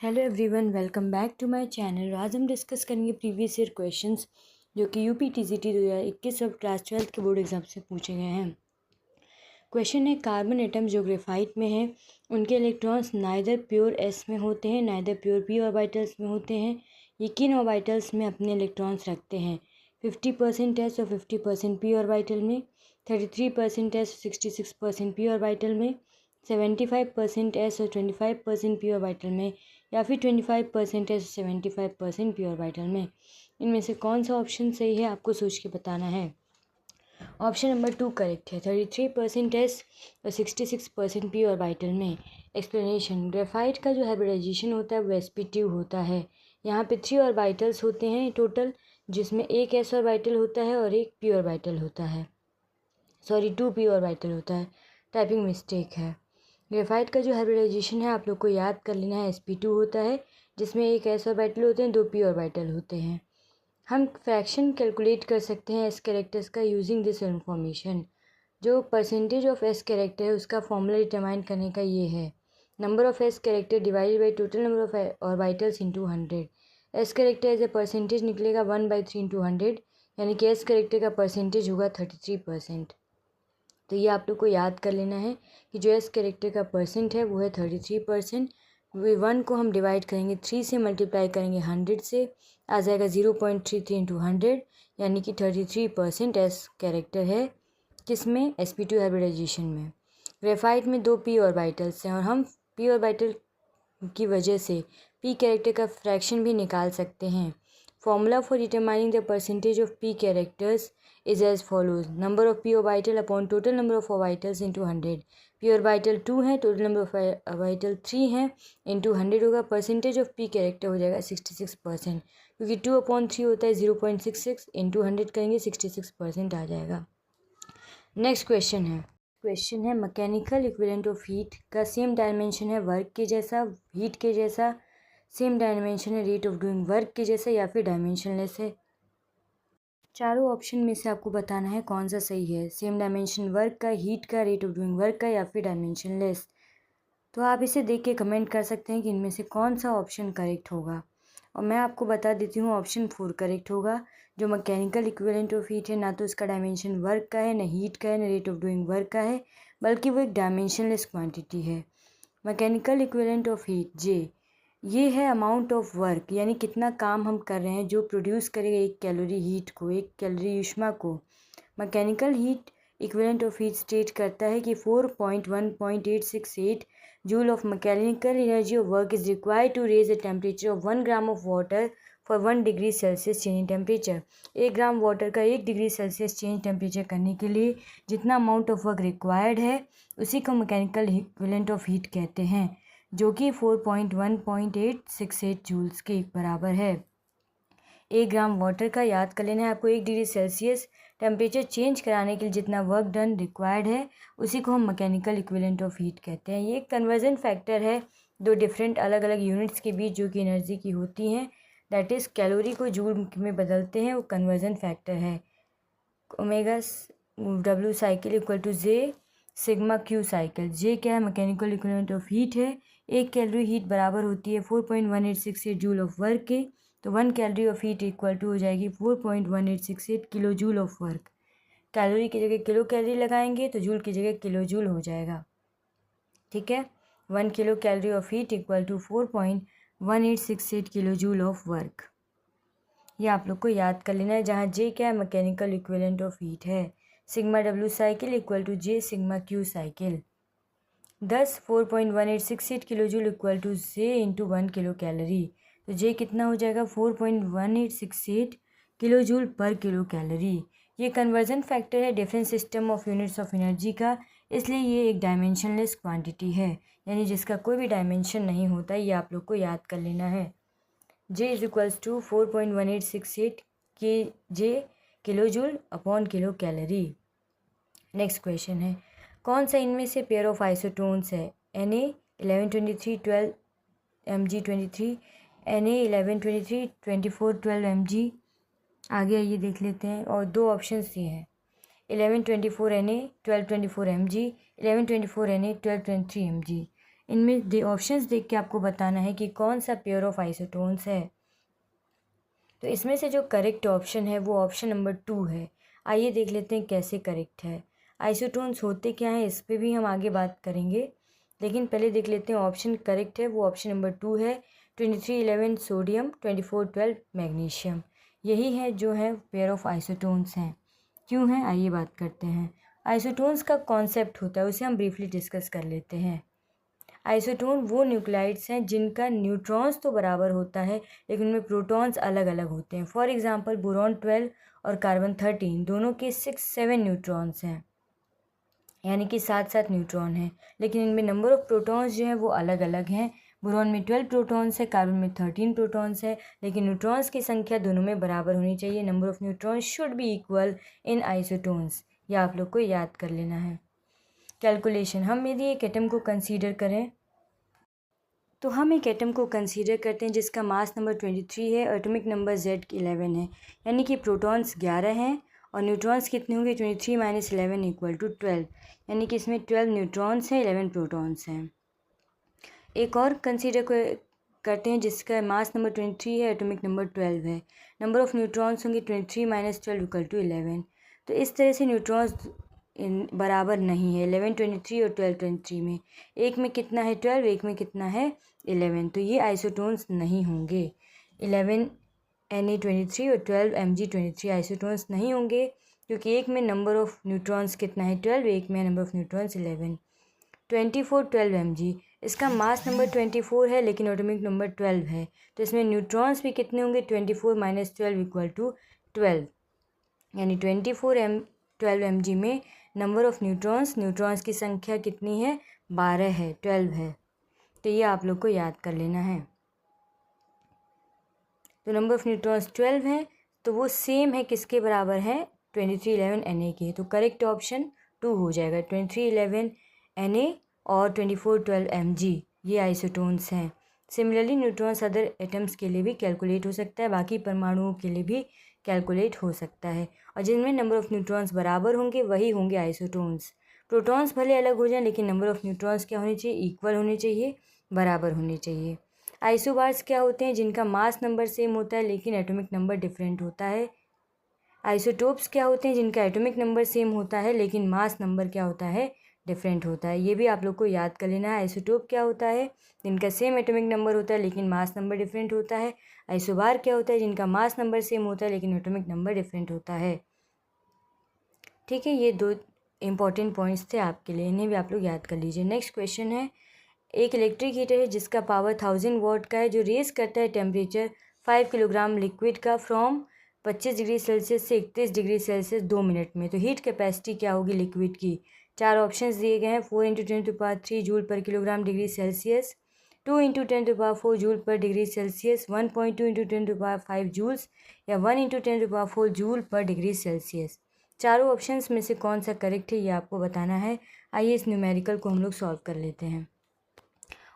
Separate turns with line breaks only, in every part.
Hello everyone, welcome back to my channel. आज हम discuss करेंगे प्रीवियस ईयर क्वेश्चंस जो कि यूपी टीजीटी 2021 और क्लास 12 के बोर्ड एग्जाम से पूछे गए हैं। क्वेश्चन है, कार्बन एटम जो ग्रेफाइट में है उनके इलेक्ट्रॉन्स नाइदर प्योर एस में होते हैं नाइदर प्योर पी ऑर्बिटल्स में होते हैं। ये किन ऑर्बिटल्स में अपने इलेक्ट्रॉन्स रखते हैं? 50% एस और 50% पी ऑर्बिटल में, 33% एस और 66% पी ऑर्बिटल में, 75% एस और 25% पी ऑर्बिटल में, या फिर 25% एस 75% पी ऑर्बिटल में। इनमें से कौन सा ऑप्शन सही है आपको सोच के बताना है। ऑप्शन नंबर 2 करेक्ट है। 33% एस और 66% पी ऑर्बिटल में। एक्सप्लेनेशन, ग्रेफाइट का जो हाइब्रिडाइजेशन होता है वो sp2 होता है। यहाँ पे 3 ऑर्बिटल्स होते हैं टोटल, जिसमें एक एस ऑर्बिटल होता है और एक पी ऑर्बिटल होता है। 2 पी ऑर्बिटल होता है, टाइपिंग मिस्टेक है। ग्रेफाइट का जो हाइब्रिडाइजेशन है आप लोग को याद कर लेना है, sp2 होता है, जिसमें एक एस ऑर्बिटल होते हैं, 2 पी ऑर्बिटल होते हैं। हम फ्रैक्शन कैलकुलेट कर सकते हैं एस कैरेक्टर्स का यूजिंग दिस इन्फॉर्मेशन। जो परसेंटेज ऑफ एस कैरेक्टर है उसका फॉर्मूला डिटरमाइन करने का ये है, number of S character divided by total number of orbitals into 100। S character as a percentage निकलेगा 1/3 इंटू 100, यानी कि एस कैरेक्टर का परसेंटेज होगा 33%। तो ये आप लोग को याद कर लेना है कि जो एस कैरेक्टर का परसेंट है वो है 33%। 1 को हम डिवाइड करेंगे 3 से, मल्टीप्लाई करेंगे 100 से, आ जाएगा 0.33 इंटू 100, यानी कि 33% एस कैरेक्टर है किसमें? sp2 हाइब्रिडाइजेशन में। ग्रेफाइट में 2 पी ऑर्बिटल्स हैं और हम पी ऑर्बिटल की वजह से पी कैरेक्टर का फ्रैक्शन भी निकाल सकते हैं। Formula for determining the percentage of P characters is as follows, number of p orbital upon total number of orbitals into 100। p orbital 2 है, total number of orbital 3 है, into 100 होगा, percentage of p character हो जाएगा 66%, क्योंकि 2/3 होता है 0.66, into 100 करेंगे 66% आ जाएगा। नेक्स्ट क्वेश्चन है मैकेनिकल इक्विवेलेंट ऑफ हीट का सेम डायमेंशन है वर्क के जैसा, हीट के जैसा, सेम डायमेंशन है रेट ऑफ डूइंग वर्क के जैसा, या फिर डायमेंशनलेस है। चारों ऑप्शन में से आपको बताना है कौन सा सही है, सेम डायमेंशन वर्क का, हीट का, रेट ऑफ डूइंग वर्क का, या फिर डायमेंशनलेस। तो आप इसे देख के कमेंट कर सकते हैं कि इनमें से कौन सा ऑप्शन करेक्ट होगा। और मैं आपको बता देती हूँ, ऑप्शन 4 करेक्ट होगा। जो मैकेनिकल इक्विवेलेंट ऑफ हीट है ना तो इसका डायमेंशन वर्क का है, ना हीट का है, ना रेट ऑफ डूइंग वर्क का है, बल्कि वो एक डायमेंशनलेस क्वान्टिटी है। मैकेनिकल इक्विवेलेंट ऑफ हीट जे, ये है अमाउंट ऑफ वर्क, यानी कितना काम हम कर रहे हैं जो प्रोड्यूस करेगा एक कैलोरी हीट को, एक कैलोरी ऊष्मा को। Mechanical heat equivalent of heat state करता है कि 4.1.868 joule of mechanical energy of work is required to raise the temperature of 1 gram of water for 1 degree Celsius change in temperature. 1 gram water का 1 degree Celsius change temperature करने के लिए जितना amount of work required है उसी को mechanical equivalent of heat कहते हैं, जो कि 4.1.868 जूल्स के बराबर है। 1 ग्राम वाटर का याद कर लेना है आपको, 1 डिग्री सेल्सियस टेम्परेचर चेंज कराने के लिए जितना वर्क डन रिक्वायर्ड है उसी को हम मैकेनिकल इक्विवेलेंट ऑफ हीट कहते हैं। ये एक कन्वर्जन फैक्टर है दो डिफरेंट अलग अलग यूनिट्स के बीच जो कि एनर्जी की होती हैं, दैट इज़ कैलोरी को जूल में बदलते हैं, वो कन्वर्जन फैक्टर है। Omega W cycle equal to J sigma Q cycle. J क्या है? मैकेनिकल इक्विवेलेंट ऑफ हीट है। 1 कैलोरी हीट बराबर होती है 4.1868 जूल ऑफ वर्क के, तो 1 calorie of heat equal to हो जाएगी 4.1868 kilo joule of work. Calorie की जगह किलो कैलोरी लगाएंगे तो जूल की जगह किलो जूल हो जाएगा, ठीक है। 1 kilo calorie of heat equal to 4.1868 kilo joule of work. ये आप लोग को याद कर लेना है, जहाँ जे क्या है? मैकेनिकल इक्विवेलेंट ऑफ हीट है। Sigma W cycle equal to J sigma Q cycle. 4.1868 kilo joule equal to J into 1 kilo calorie, तो जे कितना हो जाएगा? 4.1868 kilo joule per kilo calorie. ये कन्वर्जन फैक्टर है different system of units of energy का, इसलिए ये एक डायमेंशनलेस क्वांटिटी है, यानी जिसका कोई भी डायमेंशन नहीं होता। ये आप लोग को याद कर लेना है। जे इज इक्वल्स टू 4.1868 K J kilo joule upon kilo calorie. Next question है, कौन सा इनमें से पेयर ऑफ आइसोटोन्स है? Na1123 12 Mg23, Na1123 24 12 Mg। आगे आइए देख लेते हैं, और दो ऑप्शन दिए हैं, 1124 Na 1224 Mg, 1124 Na 1223 Mg। इनमें ऑप्शंस देख के आपको बताना है कि कौन सा पेयर ऑफ आइसोटोन्स है। तो इसमें से जो करेक्ट ऑप्शन है वो ऑप्शन नंबर 2 है। आइए देख लेते हैं कैसे करेक्ट है। आइसोटोन्स होते क्या हैं इस पर भी हम आगे बात करेंगे, लेकिन पहले देख लेते हैं ऑप्शन करेक्ट है वो ऑप्शन नंबर 2 है। 2311 सोडियम, 2412 मैग्नीशियम, यही है जो है पेयर ऑफ आइसोटोन्स हैं। क्यों हैं आइए बात करते हैं। आइसोटोन्स का कॉन्सेप्ट होता है उसे हम ब्रीफली डिस्कस कर लेते हैं। आइसोटोन वो न्यूक्लाइड्स हैं जिनका न्यूट्रॉन्स तो बराबर होता है लेकिन उनमें प्रोटॉन्स अलग अलग होते हैं। फॉर एग्जांपल बोरॉन 12 और कार्बन 13 दोनों के 6-7 न्यूट्रॉन्स हैं, यानी कि 7-7 न्यूट्रॉन हैं, लेकिन इनमें नंबर ऑफ प्रोटॉन्स जो हैं वो अलग अलग हैं। बोरॉन में 12 प्रोटॉन्स है, कार्बन में 13 प्रोटॉन्स है, लेकिन न्यूट्रॉन्स की संख्या दोनों में बराबर होनी चाहिए। Number of neutrons should be equal in isotones, यह आप लोग को याद कर लेना है। कैलकुलेशन, हम यदि एक एटम को कंसीडर करें तो हम एक एटम को कंसीडर करते हैं जिसका मास नंबर 23 है, एटॉमिक नंबर Z11 है, यानी कि प्रोटॉन्स 11 हैं और न्यूट्रॉन्स कितने होंगे 23 - 11 = 12, यानी कि इसमें 12 न्यूट्रॉन्स हैं, 11 प्रोटॉन्स हैं। एक और कंसीडर करते हैं जिसका मास नंबर 23 है, एटॉमिक नंबर 12 है, नंबर ऑफ न्यूट्रॉन्स होंगे 23 - 12 = 11। तो इस तरह से न्यूट्रॉन्स बराबर नहीं है 11 23 और 12 23 में, एक में कितना है 12, एक में कितना है 11, तो ये आइसोटोन्स नहीं होंगे। 11 Na23 और 12 Mg23 आइसोटोन्स नहीं होंगे क्योंकि एक में नंबर ऑफ न्यूट्रॉन्स कितना है 12, एक में नंबर ऑफ न्यूट्रॉन्स 11। 2412 Mg, इसका मास नंबर 24 है लेकिन एटॉमिक नंबर 12 है, तो इसमें न्यूट्रॉन्स भी कितने होंगे 24 - 12 = 12, यानी 12 Mg में नंबर ऑफ न्यूट्रॉन्स की संख्या कितनी है 12 है, 12 है, तो ये आप लोग को याद कर लेना है। तो नंबर ऑफ न्यूट्रॉन्स 12 है तो वो सेम है किसके बराबर है 2311 Na के, तो करेक्ट ऑप्शन 2 हो जाएगा। 2311 Na और 2412 Mg ये आइसोटोन्स हैं। सिमिलरली न्यूट्रॉन्स अदर एटम्स के लिए भी कैलकुलेट हो सकता है, बाकी परमाणुओं के लिए भी कैलकुलेट हो सकता है, और जिनमें नंबर ऑफ़ न्यूट्रॉन्स बराबर होंगे वही होंगे आइसोटोन्स। प्रोटॉन्स भले अलग हो जाएं लेकिन नंबर ऑफ़ न्यूट्रॉन्स क्या होनी चाहिए, इक्वल होनी चाहिए, बराबर होनी चाहिए। आइसोबार्स क्या होते हैं, जिनका मास नंबर सेम होता है लेकिन एटॉमिक नंबर डिफरेंट होता है। आइसोटोप्स क्या होते हैं, जिनका एटॉमिक नंबर सेम होता है लेकिन मास नंबर क्या होता है, डिफरेंट होता है। ये भी आप लोग को याद कर लेना है। आइसोटोप क्या होता है, जिनका सेम एटॉमिक नंबर होता है लेकिन मास नंबर डिफरेंट होता है। आइसोबार क्या होता है, जिनका मास नंबर सेम होता है लेकिन एटॉमिक नंबर डिफरेंट होता है। ठीक है, ये 2 इंपॉर्टेंट पॉइंट्स थे आपके लिए, इन्हें भी आप लोग याद कर लीजिए। नेक्स्ट क्वेश्चन है, एक इलेक्ट्रिक हीटर है जिसका पावर 1000 वाट का है, जो रेज करता है टेम्परेचर 5 किलोग्राम लिक्विड का फ्रॉम 25 डिग्री सेल्सियस से 31 डिग्री सेल्सियस 2 मिनट में। तो हीट कैपेसिटी क्या होगी लिक्विड की, 4 ऑप्शंस दिए गए हैं। 4 × 10⁻³ joule per kilogram degree Celsius, 2 × 10⁻4 joule per degree Celsius, 1.2 × 10⁻5 joules, या 1 × 10⁻4 जूल पर डिग्री सेल्सियस। चारों ऑप्शंस में से कौन सा करेक्ट है ये आपको बताना है। आइए इस न्यूमेरिकल को हम लोग सॉल्व कर लेते हैं।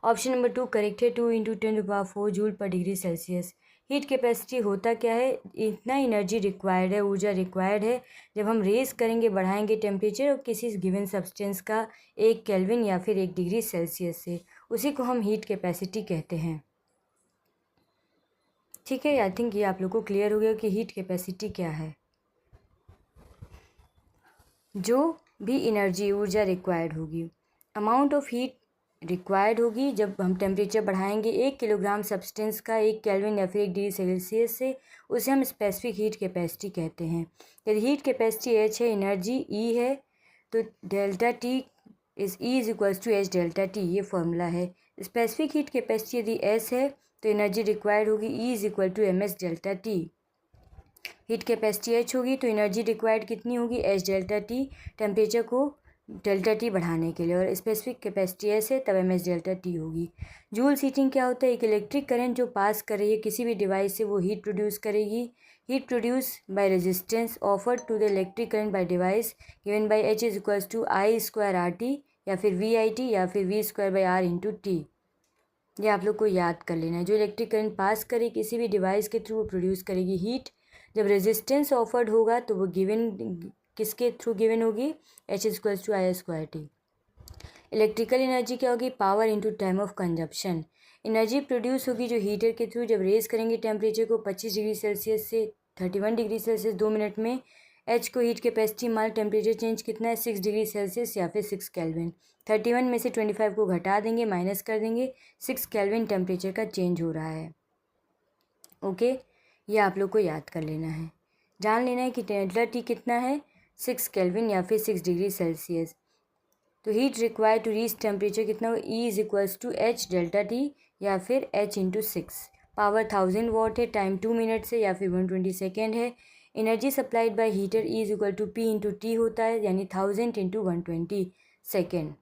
ऑप्शन नंबर 2 करेक्ट है, 2 × 10⁻4 joule per degree Celsius. Heat capacity होता क्या है, इतना एनर्जी रिक्वायर्ड है, ऊर्जा रिक्वायर्ड है जब हम रेज करेंगे, बढ़ाएंगे टेम्परेचर और किसी गिवन सब्सटेंस का 1 केल्विन या फिर 1 डिग्री सेल्सियस से, उसी को हम हीट कैपेसिटी कहते हैं। ठीक है, आई थिंक ये आप लोग को क्लियर हो गया कि हीट कैपेसिटी क्या है। जो भी एनर्जी ऊर्जा रिक्वायर्ड होगी, अमाउंट ऑफ हीट रिक्वायर्ड होगी जब हम टेम्परेचर बढ़ाएंगे 1 किलोग्राम सब्सटेंस का 1 केल्विन या फिर 1 डिग्री सेल्सियस से, उसे हम स्पेसिफिक हीट कैपेसिटी कहते हैं। यदि हीट कैपेसिटी H है, एनर्जी E है, तो delta T is H delta T, ये फॉर्मूला है। स्पेसिफिक हीट कैपेसिटी यदि S है तो एनर्जी रिक्वायर्ड होगी E ms delta T। Heat capacity H होगी तो एनर्जी रिक्वायर्ड कितनी होगी, H डेल्टा T, टेम्परेचर को डेल्टा T बढ़ाने के लिए, और स्पेसिफिक कैपेसिटी S है तब ms डेल्टा T होगी। जूल हीटिंग क्या होता है, एक इलेक्ट्रिक करंट जो पास कर रही है किसी भी डिवाइस से वो हीट प्रोड्यूस करेगी। Heat produce by resistance offered to the electric current by device given by H = I²RT या फिर VIT या फिर V²/R × T। ये आप लोग को याद कर लेना है। जो इलेक्ट्रिक करंट पास करे किसी भी डिवाइस के थ्रू वो प्रोड्यूस करेगी हीट। जब रेजिस्टेंस ऑफर्ड होगा तो वो गिवन किसके थ्रू गिवन होगी, H = I²T। इलेक्ट्रिकल एनर्जी क्या होगी, power into time of consumption. Energy produce होगी जो हीटर के थ्रू जब रेज करेंगे टेम्परेचर को 25 डिग्री सेल्सियस से 31 डिग्री सेल्सियस 2 मिनट में। एच को हीट कैपेसिटी मान टेम्परेचर चेंज कितना है 6 डिग्री सेल्सियस या फिर 6 केल्विन। 31 में से 25 को घटा देंगे, माइनस कर देंगे, 6 केल्विन टेम्परेचर का चेंज हो रहा है। ओके, ये आप लोग को याद कर लेना है, जान लेना है कि डेल्टा टी कितना है 6 केल्विन या फिर 6 डिग्री सेल्सियस। तो heat required to reach temperature कितना हो, E is equals to H delta T या फिर एच इंटू 6। पावर 1000 वॉट है, टाइम 2 मिनट्स है या फिर 120 सेकेंड है। Energy supplied by heater E is equal to P into T होता है, यानी 1000 इंटू 120 सेकेंड।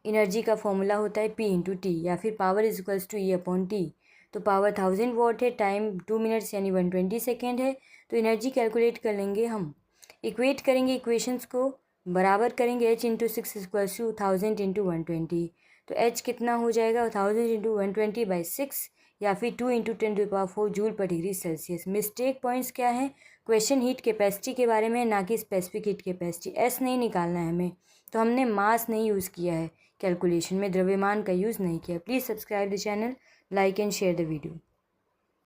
एनर्जी का फॉर्मूला होता है पी इंटू टी या फिर power is equals to E upon T. तो पावर 1000 वॉट है, टाइम 2 मिनट्स यानी 120 सेकेंड है। तो एनर्जी कैलकुलेट कर लेंगे हम, इक्वेट करेंगे इक्वेशंस को, बराबर करेंगे H into 6 equals to 1000 into 120। तो एच कितना हो जाएगा 1000 इंटू 120 बाई 6 या फिर 2 into 10⁴ joule per degree Celsius. Mistake points क्या हैं, क्वेश्चन हीट कैपेसिटी के बारे में, ना कि स्पेसिफिक हीट कैपेसिटी। एस नहीं निकालना है हमें, तो हमने मास नहीं यूज़ किया है कैलकुलेशन में, द्रव्यमान का यूज़ नहीं किया। Please subscribe the channel, like and share the video.